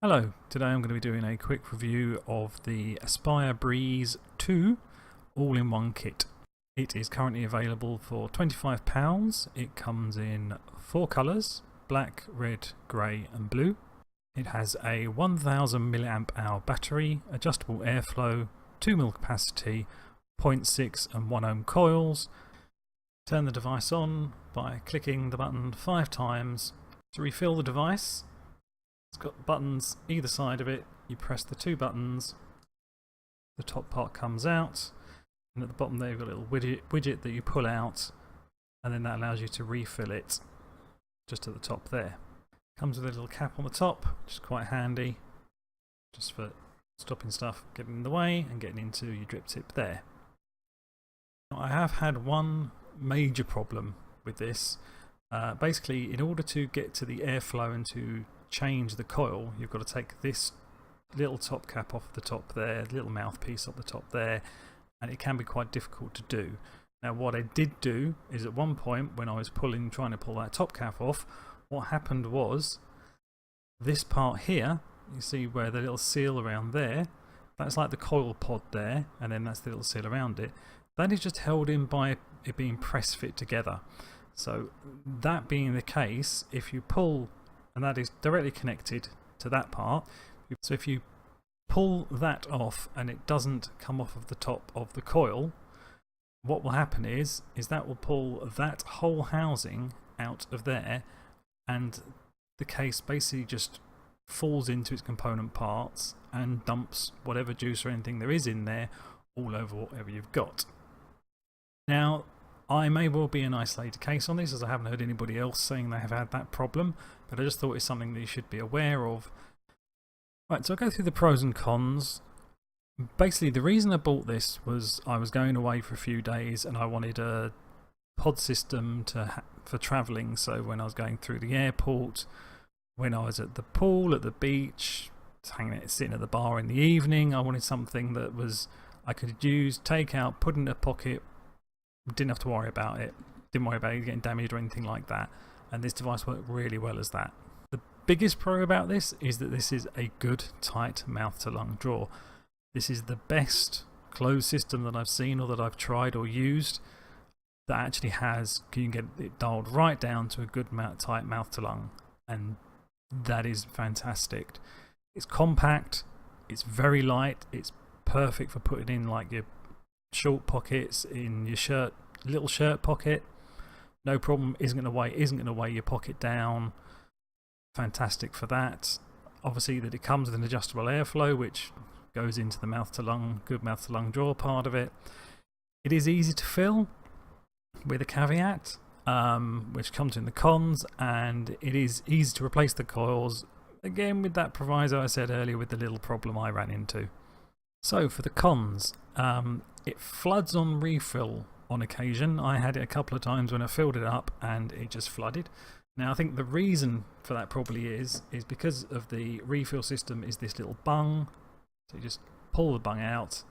Hello, today I'm going to be doing a quick review of the Aspire Breeze 2 all-in-one kit. It is currently available for £25. It comes in 4 colours: black, red, grey and blue. It has a 1000 mAh battery, adjustable airflow, 2mm capacity, 0.6 and 1 ohm coils. Turn the device on by clicking the button 5 times to refill the device. It's got buttons either side of it. You press the 2 buttons, the top part comes out, and at the bottom there you've got a little widget that you pull out, and then that allows you to refill it just at the top there. Comes with a little cap on the top, which is quite handy, just for stopping stuff getting in the way and getting into your drip tip there. Now, I have had one major problem with this. Basically, in order to get to the airflow and to change the coil, you've got to take this little top cap off the top there, little mouthpiece off the top there, and it can be quite difficult to do. Now, what I did do is at one point when I was trying to pull that top cap off, what happened was this part here, you see where the little seal around there, that's like the coil pod there, and then that's the little seal around it. That is just held in by it being press fit together. So that being the case, if you pull, and that is directly connected to that part, so if you pull that off and it doesn't come off of the top of the coil, what will happen is that will pull that whole housing out of there, and the case basically just falls into its component parts and dumps whatever juice or anything there is in there all over whatever you've got. Now, I may well be an isolated case on this, as I haven't heard anybody else saying they have had that problem, but I just thought it's something that you should be aware of. Right, so I'll go through the pros and cons. Basically, the reason I bought this was I was going away for a few days and I wanted a pod system for travelling. So when I was going through the airport, when I was at the pool, at the beach, sitting at the bar in the evening, I wanted something that I could use, take out, put in a pocket. Didn't have to worry about it. Didn't worry about it getting damaged or anything like that. And this device worked really well as that. The biggest pro about this is that this is a good, tight mouth to lung drawer. This is the best closed system that I've seen or that I've tried or used that actually you can get it dialed right down to a good, tight mouth to lung. And that is fantastic. It's compact, it's very light, it's perfect for putting in like your short pockets in your shirt, little shirt pocket. No problem, isn't going to weigh your pocket down. Fantastic for that. Obviously that it comes with an adjustable airflow which goes into the mouth to lung, good mouth to lung drawer part of it. It is easy to fill with a caveat, which comes in the cons, and it is easy to replace the coils, again with that proviso I said earlier with the little problem I ran into. So for the cons, it floods on refill on occasion. I had it a couple of times when I filled it up and it just flooded. Now I think the reason for that probably is because of the refill system is this little bung. So you just pull the bung out,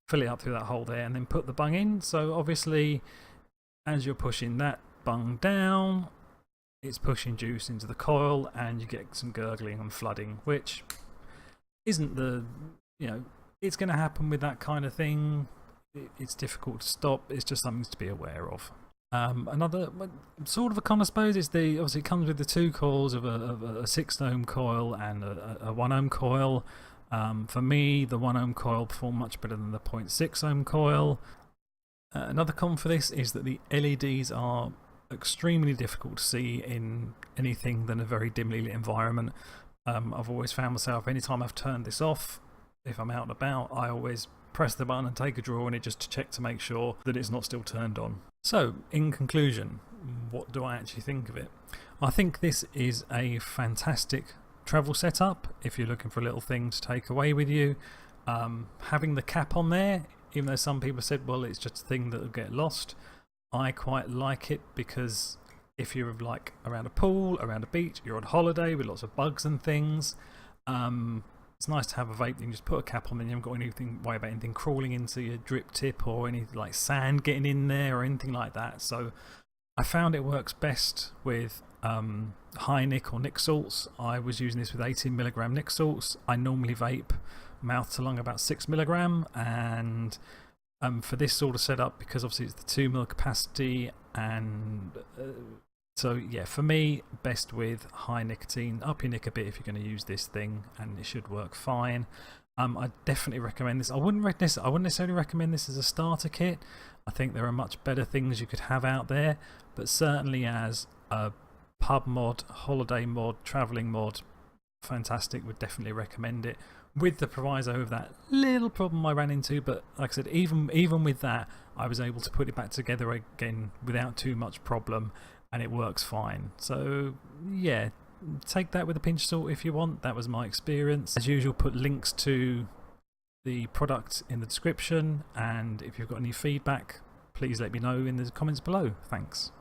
fill it up through that hole there and then put the bung in. So obviously as you're pushing that bung down, it's pushing juice into the coil and you get some gurgling and flooding, which isn't it's going to happen with that kind of thing. It's difficult to stop. It's just something to be aware of. Another sort of a con, I suppose, is obviously it comes with the 2 coils of a 6 ohm coil and a 1 ohm coil. For me, the 1 ohm coil performed much better than the 0.6 ohm coil. Another con for this is that the LEDs are extremely difficult to see in anything than a very dimly lit environment. I've always found myself, anytime I've turned this off, if I'm out and about, I always press the button and take a draw in it just to check to make sure that it's not still turned on. So, in conclusion, what do I actually think of it? I think this is a fantastic travel setup if you're looking for a little thing to take away with you. Having the cap on there, even though some people said, well, it's just a thing that will get lost, I quite like it because if you're like around a pool, around a beach, you're on holiday with lots of bugs and things, it's nice to have a vape. You can just put a cap on, then you haven't got anything worry about anything crawling into your drip tip or any like sand getting in there or anything like that. So I found it works best with high nic or nic salts. I was using this with 18mg nic salts. I normally vape mouth to lung about 6mg, and for this sort of setup, because obviously it's the 2ml capacity, and so yeah, for me, best with high nicotine. Up your nic a bit if you're going to use this thing, and it should work fine. I definitely recommend this. I wouldn't necessarily recommend this as a starter kit. I think there are much better things you could have out there, but certainly as a pub mod, holiday mod, travelling mod, fantastic. Would definitely recommend it, with the proviso of that little problem I ran into. But like I said, even with that, I was able to put it back together again without too much problem, and it works fine. So yeah, take that with a pinch of salt if you want. That was my experience. As usual, put links to the product in the description, and if you've got any feedback, please let me know in the comments below. Thanks.